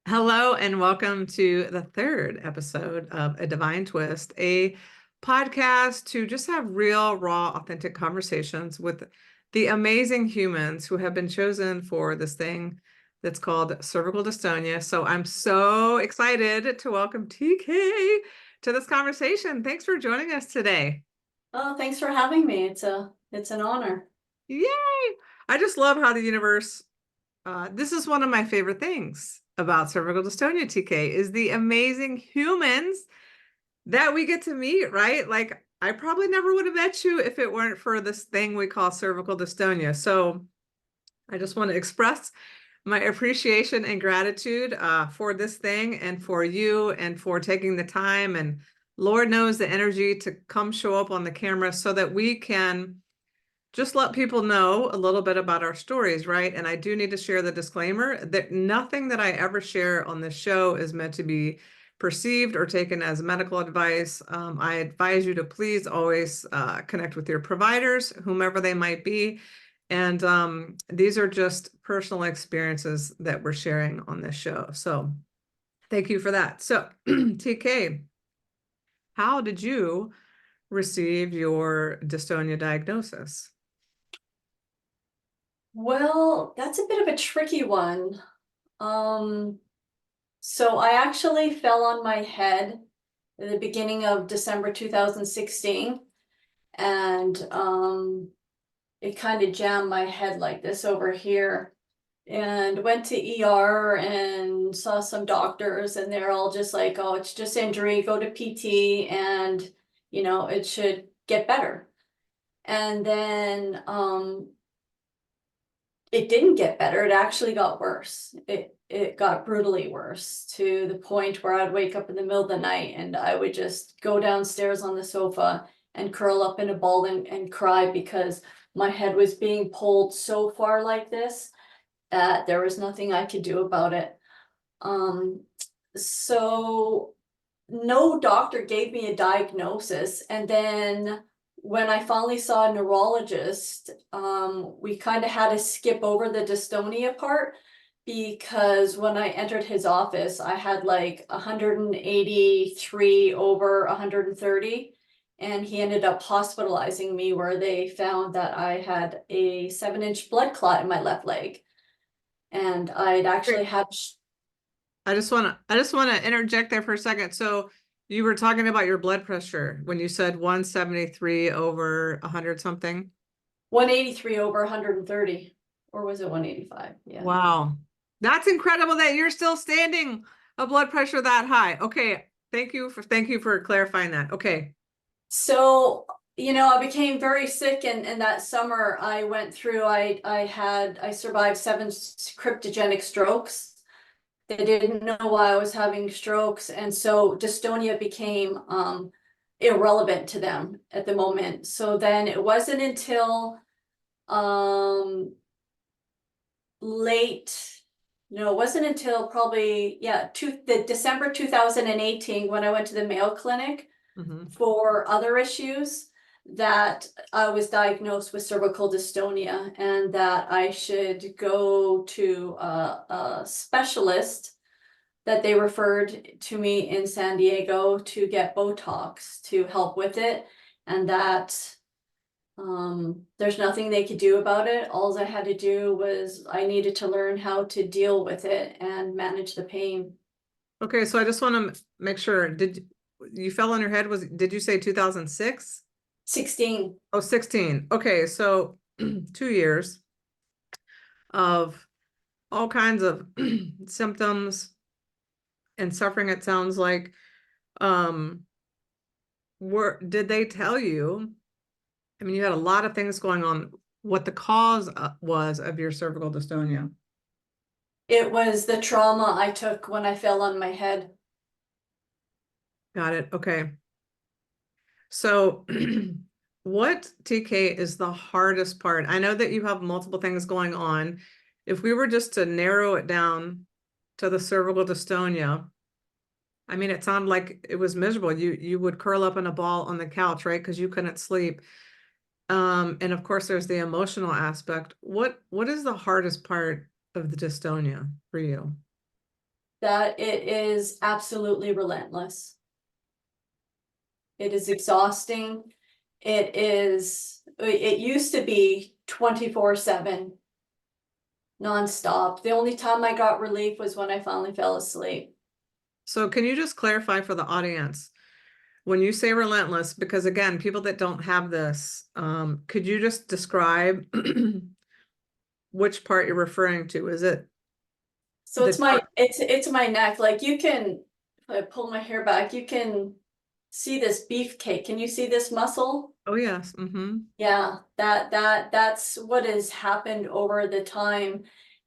Hello and welcome to the third episode of A Divine Twist, a podcast to just have real, raw, authentic conversations with the amazing humans who have been chosen for this thing that's called cervical dystonia. So I'm so excited to welcome TK to this conversation. Thanks for joining us today. Oh, thanks for having me. It's an honor. Yay! I just love how the universe this is one of my favorite things about cervical dystonia, TK, is the amazing humans that we get to meet, right? Like, I probably never would have met you if it weren't for this thing we call cervical dystonia. So I just want to express my appreciation and gratitude for this thing and for you and for taking the time and Lord knows the energy to come show up on the camera so that we can just let people know a little bit about our stories, right? And I do need to share the disclaimer that nothing that I ever share on this show is meant to be perceived or taken as medical advice. I advise you to please always connect with your providers, whomever they might be. And these are just personal experiences that we're sharing on this show. So thank you for that. So TK, how did you receive your dystonia diagnosis? Well, that's a bit of a tricky one. Um, so I actually fell on my head at the beginning of December 2016, and it kind of jammed my head like this over here. And went to ER and saw some doctors, and they're all just like, "Oh, it's just injury, go to PT, and it should get better." And then it didn't get better. It actually got worse. It got brutally worse to the point where I'd wake up in the middle of the night and I would just go downstairs on the sofa and curl up in a ball and cry because my head was being pulled so far like this that there was nothing I could do about it. Um, so no doctor gave me a diagnosis, and then when I finally saw a neurologist, we kind of had to skip over the dystonia part because when I entered his office, I had like 183 over 130, and he ended up hospitalizing me where they found that I had a 7-inch blood clot in my left leg, and I'd actually had. I just want to interject there for a second. So you were talking about your blood pressure when you said 173 over 100 something. 183 over 130, or was it 185? Yeah. Wow. That's incredible that you're still standing a blood pressure that high. Okay. Thank you for clarifying that. Okay. So, I became very sick, and that summer I went through, I survived 7 cryptogenic strokes. They didn't know why I was having strokes, and so dystonia became irrelevant to them at the moment. So then it wasn't until um late, no, it wasn't until probably, yeah, the December 2018 when I went to the Mayo Clinic Mhm. for other issues that I was diagnosed with cervical dystonia, and that I should go to a specialist that they referred to me in San Diego to get Botox to help with it, and that there's nothing they could do about it. All I had to do was I needed to learn how to deal with it and manage the pain. Okay. So I just want to make sure. Did you fell on your head? Did you say 2006? 16. Oh, 16. Okay. So 2 years of all kinds of symptoms and suffering, it sounds like. Um, did they tell you? I mean, you had a lot of things going on, what the cause was of your cervical dystonia. It was the trauma I took when I fell on my head. Got it. Okay. So what, TK, is the hardest part? I know that you have multiple things going on. If we were just to narrow it down to the cervical dystonia, I mean, it sounded like it was miserable. You would curl up in a ball on the couch, right? Because you couldn't sleep. And of course, there's the emotional aspect. What is the hardest part of the dystonia for you? that it is absolutely relentless. It is exhausting. It used to be 24/7, nonstop. The only time I got relief was when I finally fell asleep. So can you just clarify for the audience when you say relentless, because again, people that don't have this, could you just describe which part you're referring to? Is it So the it's my neck. Like you can, if I pull my hair back, you can see this beefcake. Can you see this muscle? Oh yes. Mm-hmm. Yeah, that's what has happened over the time.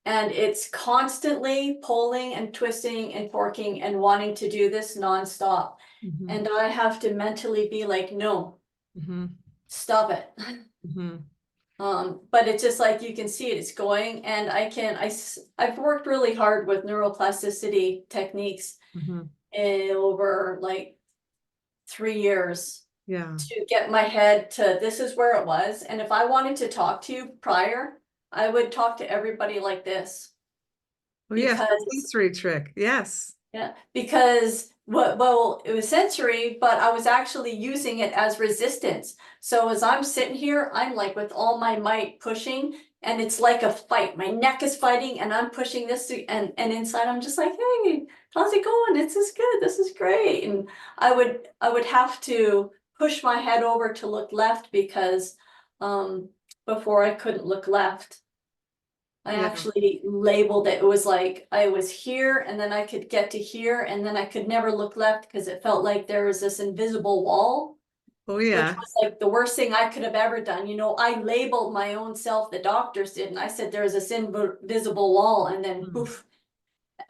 And it's constantly pulling and twisting and forking and wanting to do this nonstop. Mm-hmm. And I have to mentally be like, no, Mm-hmm. stop it. Mm-hmm. But it's just like you can see it, it's going, and I've worked really hard with neuroplasticity techniques Mm-hmm. over like 3 years Yeah. to get my head to this is where it was. And if I wanted to talk to you prior, I would talk to everybody like this Oh yes, the because sensory trick. Yes. yeah, because well, it was sensory, but I was actually using it as resistance. So as I'm sitting here, I'm like with all my might pushing, and it's like a fight. My neck is fighting, and I'm pushing this and inside I'm just like, hey, how's it going? This is good. This is great. And I would have to push my head over to look left because before I couldn't look left. I Yeah. actually labeled it. It was like I was here and then I could get to here and then I could never look left because it felt like there was this invisible wall, Oh which yeah. was like the worst thing I could have ever done. You know, I labeled my own self, the doctors did, and I said there was this invisible wall, and then Hmm. poof,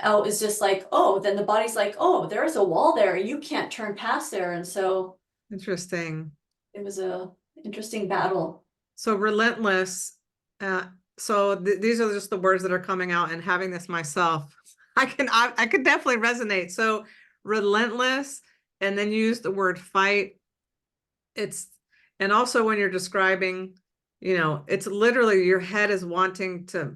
out is just like, oh, then the body's like, oh, there's a wall there. You can't turn past there. And so Interesting. it was a interesting battle. So relentless. Uh, so these are just the words that are coming out, and having this myself, I could definitely resonate. So relentless, and then use the word fight. It's and also when you're describing, it's literally your head is wanting to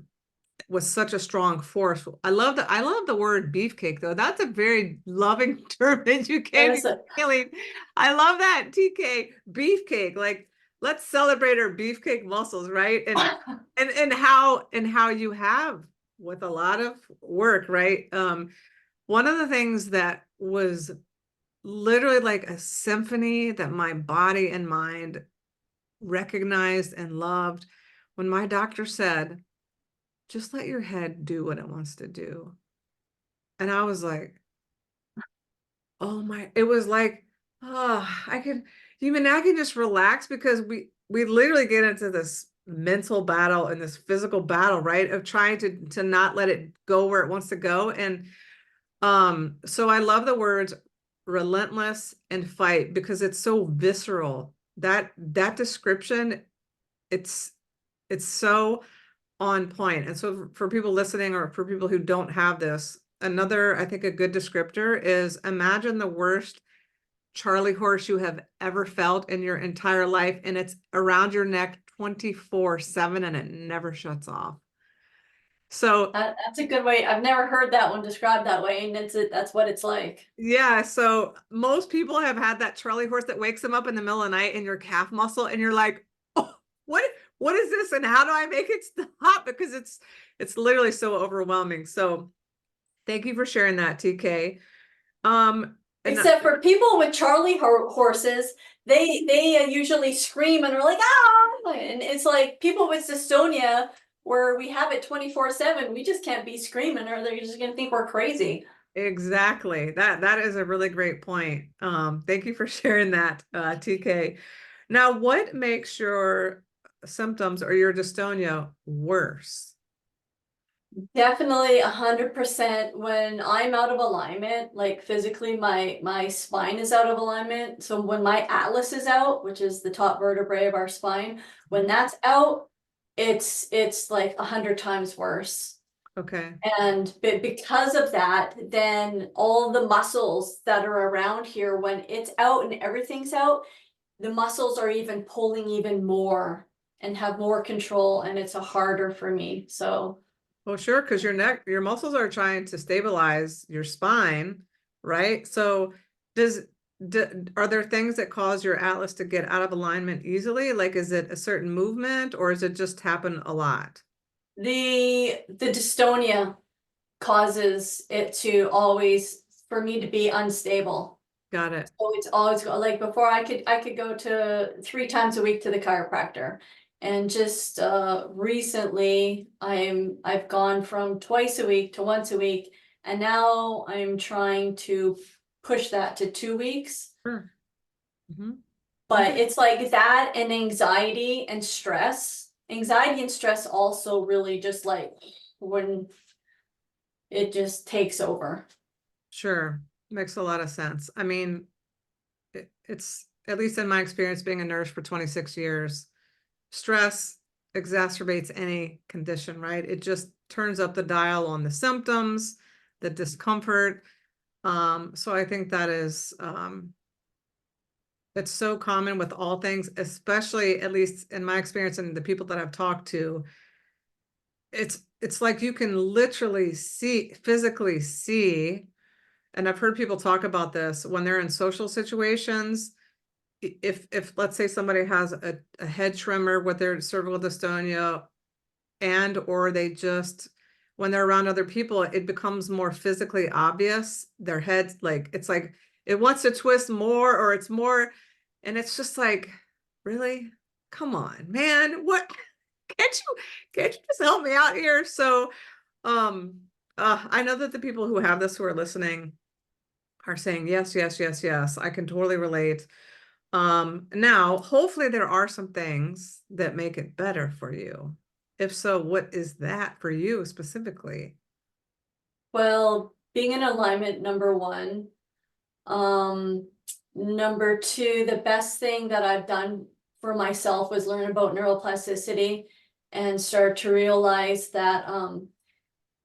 with such a strong force. I love the word beefcake though. That's a very loving term that you It gave me, was a Kayleen. I love that, TK. Beefcake. Like let's celebrate our beefcake muscles, right? And how you have with a lot of work, right? One of the things that was literally like a symphony that my body and mind recognized and loved when my doctor said, just let your head do what it wants to do. And I was like, oh my, it was like, oh, I can just relax because we literally get into this mental battle and this physical battle, right? Of trying to not let it go where it wants to go. And so I love the words relentless and fight because it's so visceral. That description, it's it's so on point. And so for people listening or for people who don't have this, another, I think a good descriptor is imagine the worst Charlie horse you have ever felt in your entire life, and it's around your neck 24/7 and it never shuts off. So That's a good way. I've never heard that one described that way, and that's what it's like. yeah, so most people have had that Charlie horse that wakes them up in the middle of the night in your calf muscle, and you're like, oh, what is this? And how do I make it stop? Because it's literally so overwhelming. So thank you for sharing that, TK. And Except for people with Charlie horses, they usually scream and they're like ah, and it's like people with dystonia where we have it 24/7. We just can't be screaming, or they're just gonna think we're crazy. exactly. That is a really great point. Thank you for sharing that, TK. Now, what makes your symptoms or your dystonia worse? Definitely 100% when I'm out of alignment, like physically my spine is out of alignment. So when my atlas is out, which is the top vertebrae of our spine, when that's out, it's like 100 times worse. Okay. And because of that, then all the muscles that are around here, when it's out and everything's out, the muscles are even pulling even more and have more control, and it's a harder for me. So Well, sure, because your muscles are trying to stabilize your spine, right? So does are there things that cause your atlas to get out of alignment easily? Like, is it a certain movement or is it just happen a lot? The dystonia causes it to always, for me to be unstable. Got it. So it's always like before I could go to 3 times a week to the chiropractor. And just recently I've gone from twice a week to once a week, and now I'm trying to push that to 2 weeks. Sure. Mhm. But Okay. it's like that and anxiety and stress. Anxiety and stress also really just like when it just takes over. Sure. Makes a lot of sense. I mean, it's at least in my experience being a nurse for 26 years, stress exacerbates any condition, right? It just turns up the dial on the symptoms, the discomfort. So I think that is it's so common with all things, especially at least in my experience and the people that I've talked to. It's like you can literally see, physically see, and I've heard people talk about this when they're in social situations. If let's say somebody has a head tremor with their cervical dystonia, and or they just when they're around other people, it becomes more physically obvious. Their head, like it's like it wants to twist more, or it's more, and it's just like, really? Come on, man. What can't you just help me out here? So um I know that the people who have this who are listening are saying yes, yes, yes, yes. I can totally relate. Now, hopefully there are some things that make it better for you. If so, what is that for you specifically? Well, being in alignment, number one. Um, Number two, the best thing that I've done for myself was learn about neuroplasticity and start to realize that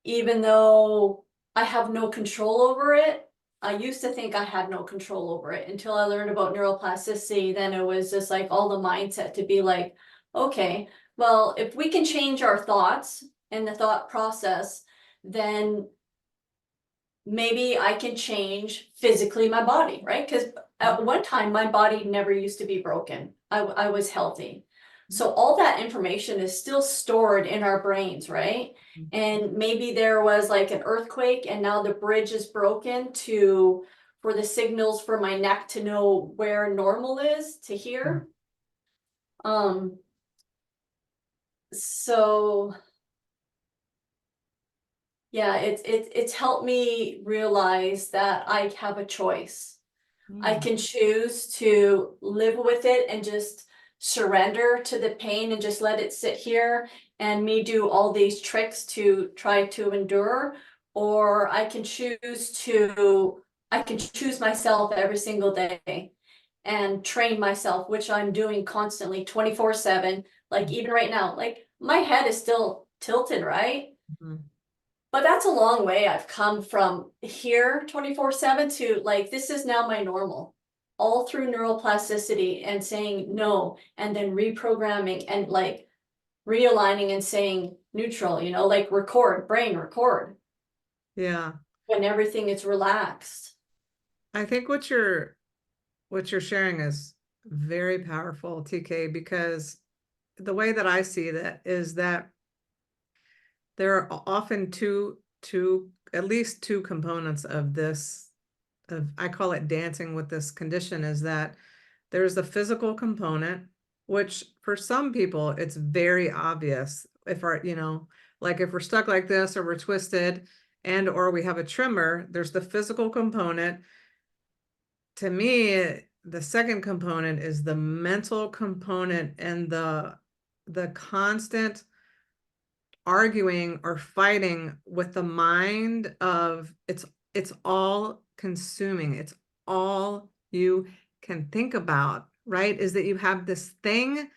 even though I have no control over it, I used to think I had no control over it until I learned about neuroplasticity. Then it was just like all the mindset to be like, okay, well, if we can change our thoughts and the thought process, then maybe I can change physically my body, right? Because at one time my body never used to be broken. I was healthy. So all that information is still stored in our brains, right? And maybe there was like an earthquake and now the bridge is broken to for the signals for my neck to know where normal is to Sure. hear. Um, so yeah, it's helped me realize that I have a choice. I Mm. can choose to live with it and just surrender to the pain and just let it sit here and me do all these tricks to try to endure, or I can choose myself every single day and train myself, which I'm doing constantly 24/7. Like even right now, like my head is still tilted, right? Mhm. But that's a long way I've come from here 24/7 to like this is now my normal. All through neuroplasticity and saying no, and then reprogramming and like realigning and saying neutral, like record, brain record Yeah. when everything is relaxed. I think what you're sharing is very powerful, TK, because the way that I see that is that there are often at least two components of this, of I call it dancing with this condition, is that there's the physical component, which for some people it's very obvious if like if we're stuck like this or we're twisted and or we have a tremor, there's the physical component. To me, the second component is the mental component and the constant arguing or fighting with the mind of it's all consuming. It's all you can think about, right? Is that you have this thing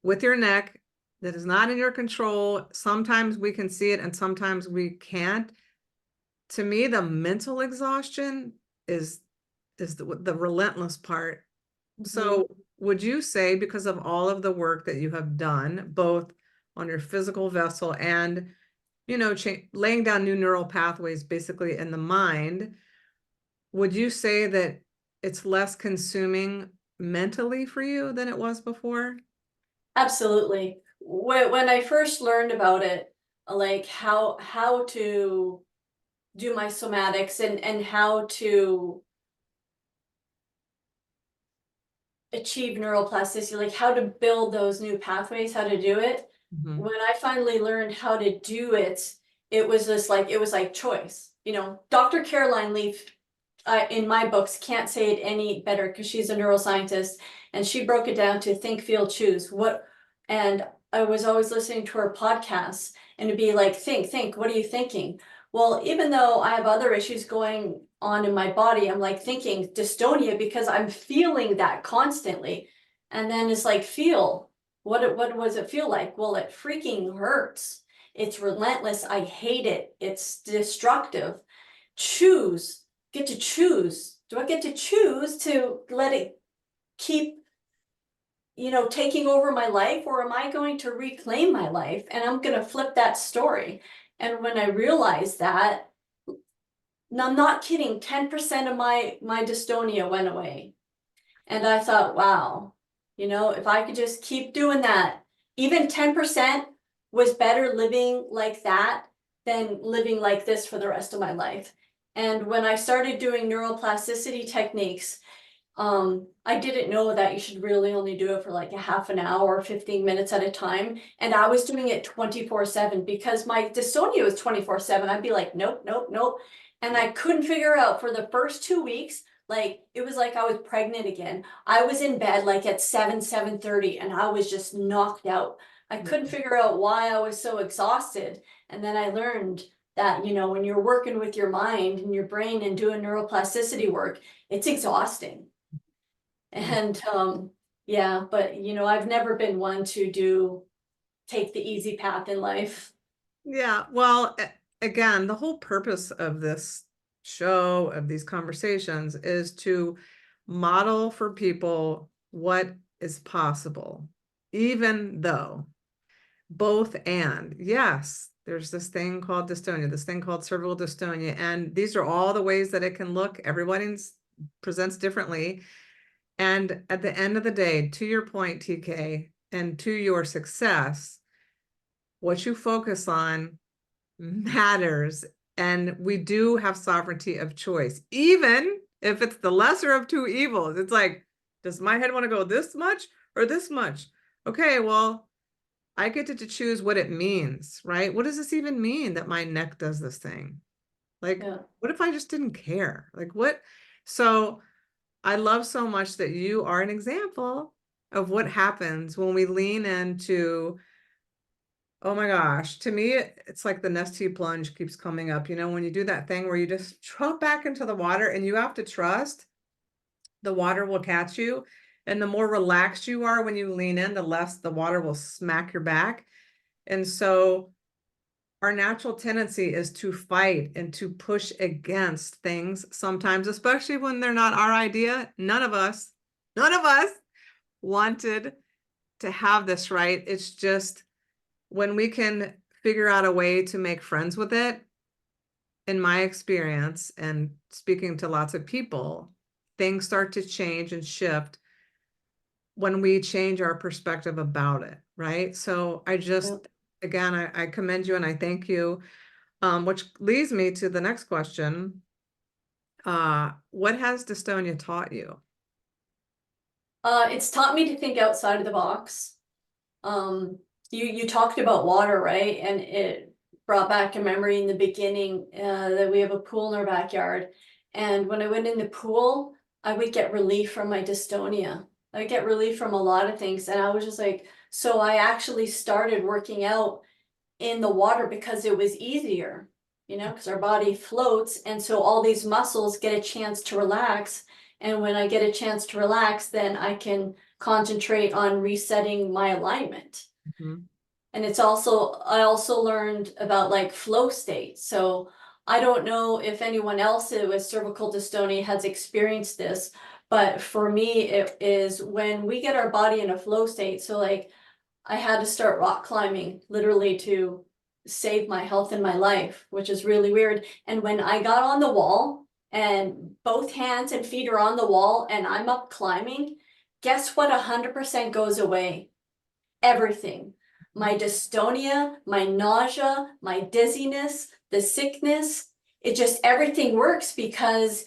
with your neck that is not in your control. Sometimes we can see it and sometimes we can't. To me, the mental exhaustion is the relentless part. Mhm. So would you say, because of all of the work that you have done, both on your physical vessel and laying down new neural pathways basically in the mind, would you say that it's less consuming mentally for you than it was before? Absolutely. When I first learned about it, like how to do my somatics and how to achieve neuroplasticity, like how to build those new pathways, how to do it. Mhm. When I finally learned how to do it, it was just like, it was like choice. You know, Dr. Caroline Leaf, in my books, can't say it any better because she's a neuroscientist, and she broke it down to think, feel, choose. And I was always listening to her podcasts, and it'd be like, think, what are you thinking? Well, even though I have other issues going on in my body, I'm like thinking dystonia because I'm feeling that constantly. And then it's like, feel, what does it feel like? Well, it freaking hurts. It's relentless. I hate it. It's destructive. Choose, get to choose. Do I get to choose to let it keep, taking over my life, or am I going to reclaim my life and I'm going to flip that story? And when I realized that, now I'm not kidding, 10% of my dystonia went away. And I thought, wow, if I could just keep doing that, even 10% was better living like that than living like this for the rest of my life. And when I started doing neuroplasticity techniques, I didn't know that you should really only do it for like a half an hour, 15 minutes at a time. And I was doing it 24/7 because my dystonia was 24/7. I'd be like, nope, nope, nope. And I couldn't figure out for the first 2 weeks, like it was like I was pregnant again. I was in bed like at 7:30, and I was just knocked out. I couldn't figure out why I was so exhausted. And then I learned that, when you're working with your mind and your brain and doing neuroplasticity work, it's exhausting. And yeah, but I've never been one to take the easy path in life. Yeah, well, again, the whole purpose of this show, of these conversations, is to model for people what is possible, even though both and yes, there's this thing called dystonia, this thing called cervical dystonia, and these are all the ways that it can look. Everybody's presents differently. And at the end of the day, to your point, TK, and to your success, what you focus on matters. And we do have sovereignty of choice, even if it's the lesser of two evils. It's like, does my head want to go this much or this much? Okay, well, I get to choose what it means, right? What does this even mean that my neck does this thing? Like, Yeah. what if I just didn't care? Like, what? So I love so much that you are an example of what happens when we lean into, oh my gosh, to me, it's like the Nestea plunge keeps coming up. When you do that thing where you just drop back into the water and you have to trust the water will catch you. And the more relaxed you are when you lean in, the less the water will smack your back. And so our natural tendency is to fight and to push against things sometimes, especially when they're not our idea. None of us wanted to have this, right? It's just when we can figure out a way to make friends with it, in my experience and speaking to lots of people, things start to change and shift when we change our perspective about it, right? So I Yeah. just, again, I commend you and I thank you. Which leads me to the next question. What has dystonia taught you? It's taught me to think outside of the box. You talked about water, right? And it brought back a memory in the beginning, that we have a pool in our backyard. And when I went in the pool, I would get relief from my dystonia. I would get relief from a lot of things. And I was just like, so I actually started working out in the water because it was easier, because our body floats. And so all these muscles get a chance to relax. And when I get a chance to relax, then I can concentrate on resetting my alignment. Mhm. And I also learned about like flow state. So I don't know if anyone else with cervical dystonia has experienced this, but for me, it is when we get our body in a flow state. So like I had to start rock climbing literally to saved my health and my life, which is really weird. And when I got on the wall and both hands and feet are on the wall and I'm up climbing, guess what? 100% goes away. Everything. My dystonia, my nausea, my dizziness, the sickness, it just everything works because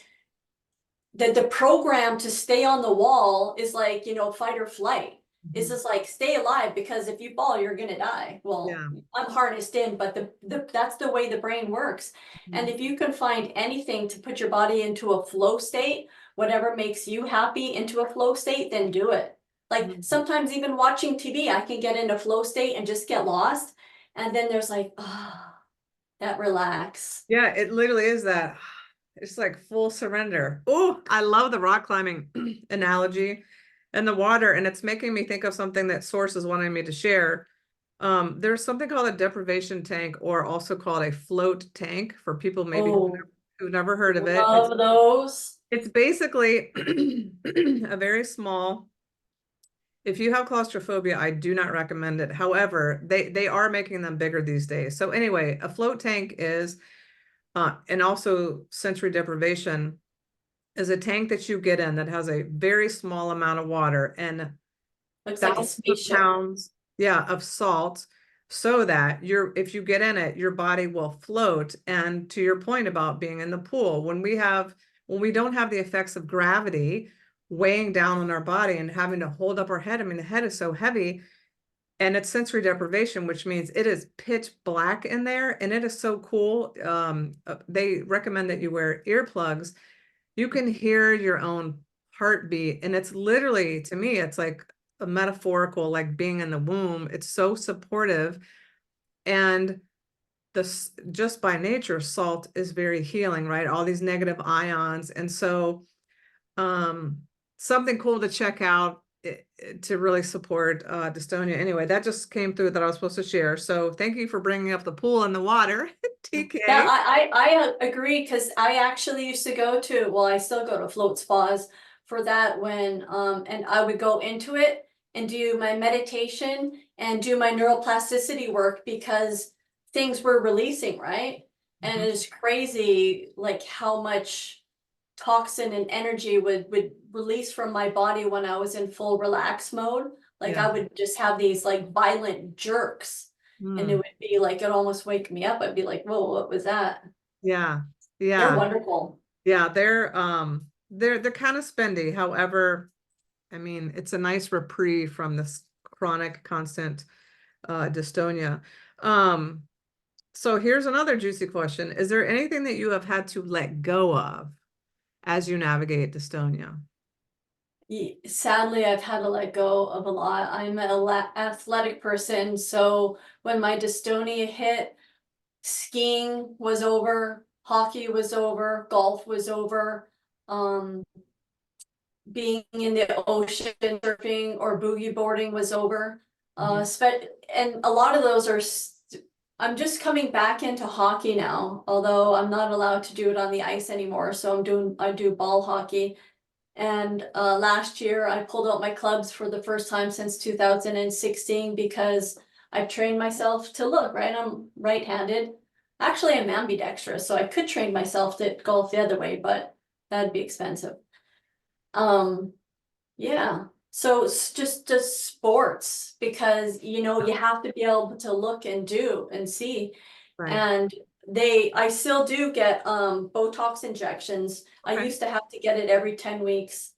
the program to stay on the wall is like, fight or flight. It's Mhm. just like stay alive because if you fall, you're gonna die. Well, Yeah. I'm harnessed in, but that's the way the brain works. And Mhm. if you can find anything to put your body into a flow state, whatever makes you happy into a flow state, then do it. Like Mhm. sometimes even watching TV, I can get into flow state and just get lost. And then there's like, that relax. Yeah, it literally is that. It's like full surrender. Oh, I love the rock climbing analogy and the water, and it's making me think of something that Source is wanting me to share. There's something called a deprivation tank, or also called a float tank for people maybe Oh, who've never heard of it. love those. It's basically a very small. If you have claustrophobia, I do not recommend it. However, they are making them bigger these days. So anyway, a float tank is and also sensory deprivation is a tank that you get in that has a very small amount of water and Looks like a thousands of spaceship. pounds, yeah, of salt, so that if you get in it, your body will float. And to your point about being in the pool, when we don't have the effects of gravity weighing down on our body and having to hold up our head, I mean, the head is so heavy, and it's sensory deprivation, which means it is pitch black in there, and it is so cool. They recommend that you wear earplugs. You can hear your own heartbeat, and it's literally, to me, it's like a metaphorical, like being in the womb. It's so supportive, and this just by nature, salt is very healing, right? All these negative ions, and so um, something cool to check out to really support dystonia. Anyway, that just came through that I was supposed to share. So thank you for bringing up the pool and the water, Yeah, TK. I agree because I actually used to go to, well, I still go to float spas for that when, and I would go into it and do my meditation and do my neuroplasticity work because things were releasing, right? And Mhm. it's crazy, like how much toxin and energy would release from my body when I was in full relax mode. Like Yeah. I would just have these like violent jerks and it Mm. would be like it almost wake me up. I'd be like, whoa, what was that? Yeah. They're Yeah. wonderful. Yeah. They're kind of spendy. However, I mean, it's a nice reprieve from this chronic constant dystonia. Um, so here's another juicy question. Is there anything that you have had to let go of as you navigate dystonia? Sadly, I've had to let go of a lot. I'm an athletic person, so when my dystonia hit, skiing was over, hockey was over, golf was over. Being in the ocean, surfing or boogie boarding was over. Mhm. And a lot of those are, I'm just coming back into hockey now, although I'm not allowed to do it on the ice anymore. So I do ball hockey. And last year I pulled out my clubs for the first time since 2016 because I've trained myself to look, right? I'm right-handed. Actually, I'm ambidextrous, so I could train myself to golf the other way, but that'd be expensive. Um, yeah, so it's just sports because you have to be able to look and do and see. Right. And I still do get Botox injections. I Okay. used to have to get it every 10 weeks.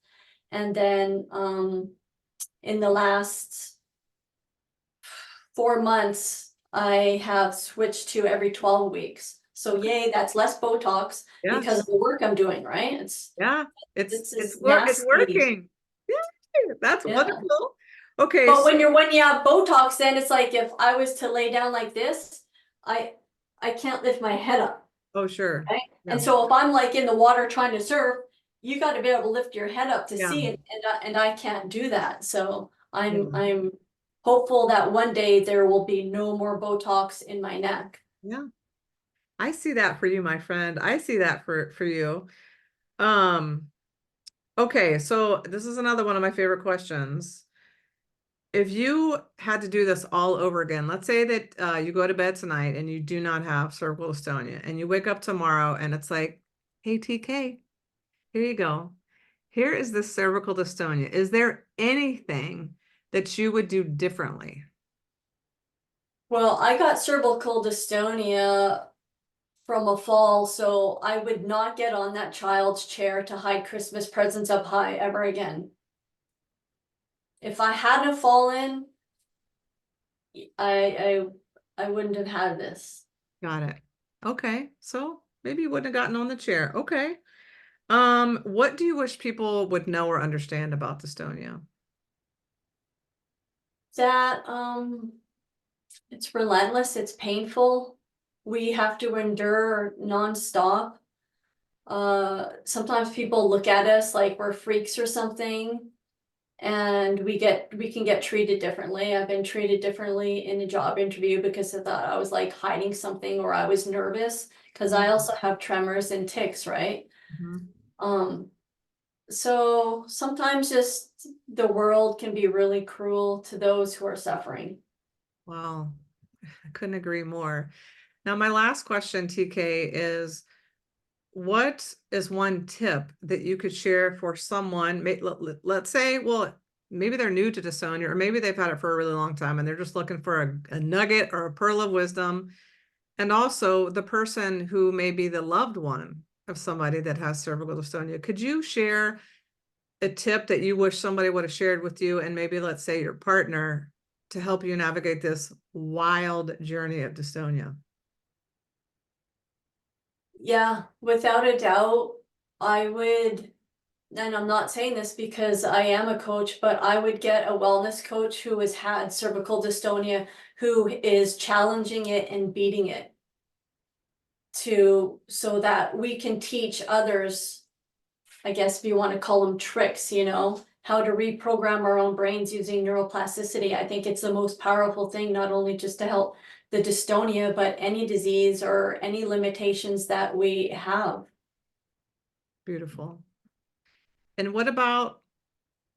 And then in the last 4 months, I have switched to every 12 weeks. So Okay. yay, that's less Botox because Yes. of the work I'm doing, right? Yeah. This It's is work. It's nasty. working. Yay. That's Yeah. wonderful. Okay. But So, when you have Botox, then it's like if I was to lay down like this, I I can't lift my head up, oh, sure. right? Yeah. And so if I'm like in the water trying to surf, you got to be able to lift your head up to Yeah. see it, and I can't do that. So Yeah. I'm hopeful that one day there will be no more Botox in my neck. Yeah. I see that for you, my friend. I see that for you. Um, okay, so this is another one of my favorite questions. if you had to do this all over again, let's say that you go to bed tonight and you do not have cervical dystonia, and you wake up tomorrow and it's like, hey, TK, here you go. Here is this cervical dystonia. Is there anything that you would do differently? Well, I got cervical dystonia from a fall, so I would not get on that child's chair to hide Christmas presents up high ever again. If I hadn't fallen, I I wouldn't have had this. Got it. Okay. So maybe you wouldn't have gotten on the chair. Okay. What do you wish people would know or understand about dystonia? That it's relentless, it's painful. We have to endure nonstop. Sometimes people look at us like we're freaks or something, and we can get treated differently. I've been treated differently in a job interview because I thought I was like hiding something or I was nervous because I also have tremors and tics, right? Mhm. Um, so sometimes just the world can be really cruel to those who are suffering. Wow. I couldn't agree more. Now, my last question, TK, is what is one tip that you could share for someone? Let's say, well, maybe they're new to dystonia, or maybe they've had it for a really long time and they're just looking for a nugget or a pearl of wisdom. And also the person who may be the loved one of somebody that has cervical dystonia. Could you share a tip that you wish somebody would have shared with you, and maybe let's say your partner, to help you navigate this wild journey of dystonia? Yeah, without a doubt, I would, and I'm not saying this because I am a coach, but I would get a wellness coach who has had cervical dystonia, who is challenging it and beating it to so that we can teach others, I guess if you want to call them tricks, how to reprogram our own brains using neuroplasticity. I think it's the most powerful thing, not only just to help the dystonia, but any disease or any limitations that we have. Beautiful. And what about,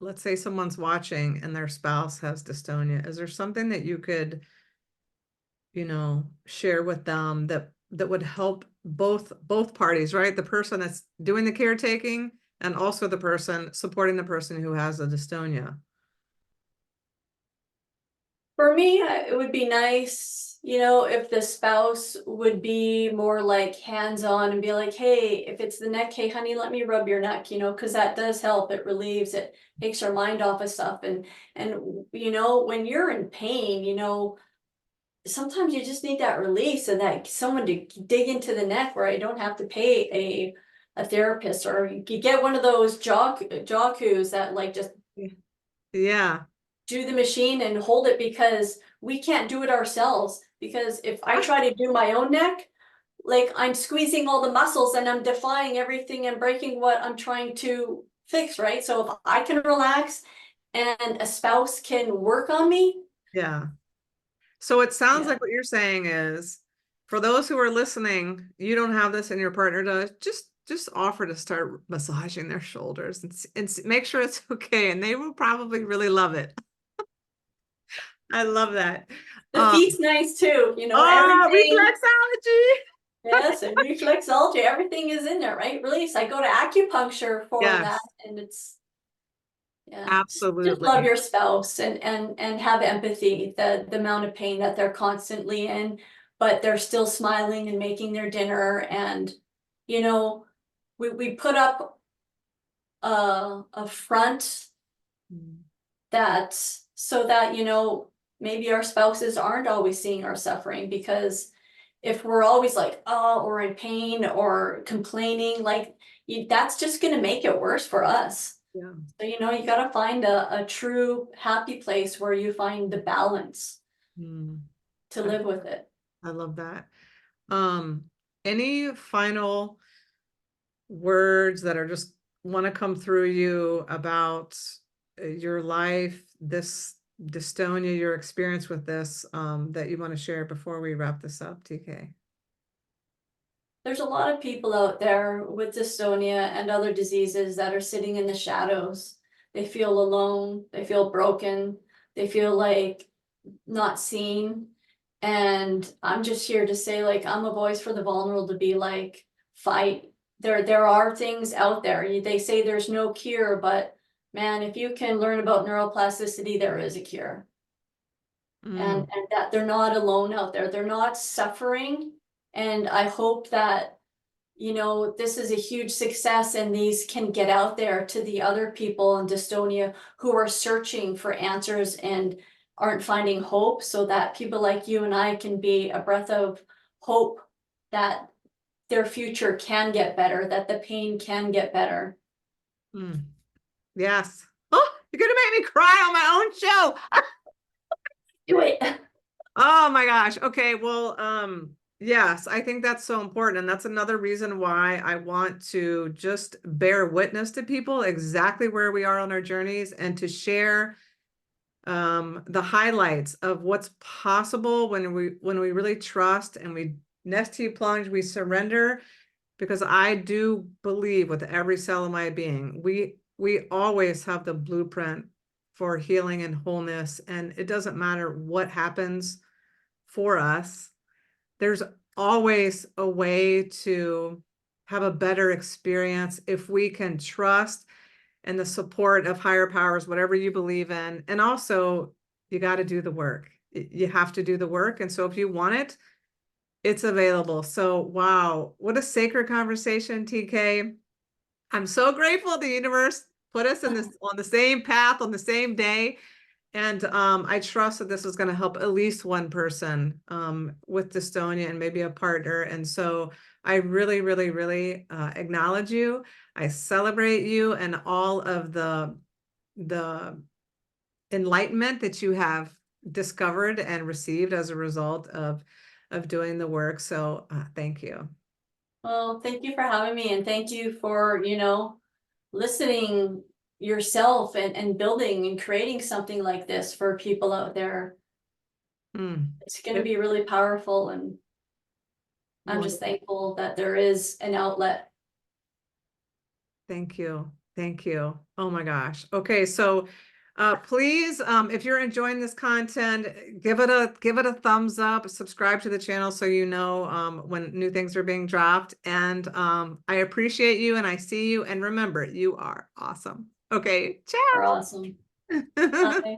let's say someone's watching and their spouse has dystonia. Is there something that you could, share with them that would help both parties, right? The person that's doing the caretaking and also the person supporting the person who has a dystonia. For me, it would be nice, if the spouse would be more like hands-on and be like, hey, if it's the neck, hey, honey, let me rub your neck, because that does help. It relieves, it takes our mind off of stuff. And when you're in pain, sometimes you just need that release and that someone to dig into the neck where I don't have to pay a therapist, or you get one of those jockeys that like just Yeah. do the machine and hold it, because we can't do it ourselves. Because if I try to do my own neck, like I'm squeezing all the muscles and I'm defying everything and breaking what I'm trying to fix, right? So if I can relax and a spouse can work on me, Yeah. So it sounds yeah. like what you're saying is, for those who are listening, you don't have this and your partner does, just offer to start massaging their shoulders and make sure it's okay, and they will probably really love it. I love that. The Um, feet's nice too, oh, everything. reflexology. Yes, and reflexology, everything is in there, right? Release. I go to acupuncture for that, Yes, and it's, yeah, just love absolutely. your spouse and have empathy. The amount of pain that they're constantly in, but they're still smiling and making their dinner, and you know, we put up a front Mm. that so that maybe our spouses aren't always seeing our suffering, because if we're always like, oh, or in pain or complaining, like that's just going to make it worse for us. Yeah. So you got to find a true happy place where you find the balance Mm. to I, live with it. I love that. Um, any final words that are just want to come through you about your life, this dystonia, your experience with this, that you want to share before we wrap this up, TK? There's a lot of people out there with dystonia and other diseases that are sitting in the shadows. They feel alone, they feel broken. They feel like not seen. And I'm just here to say, like, I'm a voice for the vulnerable to be like, fight. There are things out there. They say there's no cure, but man, if you can learn about neuroplasticity, there is a cure. Mm, And that they're not alone out there. They're not suffering. And I hope that, you know, this is a huge success and these can get out there to the other people in dystonia who are searching for answers and aren't finding hope, so that people like you and I can be a breath of hope that their future can get better, that the pain can get better. mm. Yes. Oh, you're gonna make me cry on my own show. Do it. Oh my gosh. Okay. Well, yes, I think that's so important. And that's another reason why I want to just bear witness to people exactly where we are on our journeys and to share the highlights of what's possible when we really trust and we nesty plunge, we surrender, because I do believe with every cell of my being, we always have the blueprint for healing and wholeness, and it doesn't matter what happens for us. There's always a way to have a better experience if we can trust and the support of higher powers, whatever you believe in. And also, you got to do the work. You have to do the work. And so if you want it, it's available. So, wow, what a sacred conversation, TK. I'm so grateful the universe put us in this on the same path on the same day. And I trust that this is going to help at least one person with dystonia and maybe a partner. And so I really, really, really acknowledge you. I celebrate you and all of the enlightenment that you have discovered and received as a result of doing the work. So thank you. Well, thank you for having me, and thank you for, you know, listening yourself and building and creating something like this for people out there. Mm. It's going to be really powerful, and I'm just Wonderful. thankful that there is an outlet. Thank you. Thank you. Oh my gosh. Okay, so please, if you're enjoying this content, give it a thumbs up, subscribe to the channel so you know when new things are being dropped. And I appreciate you and I see you. And remember, you are awesome. Okay, Are awesome. ciao. Bye.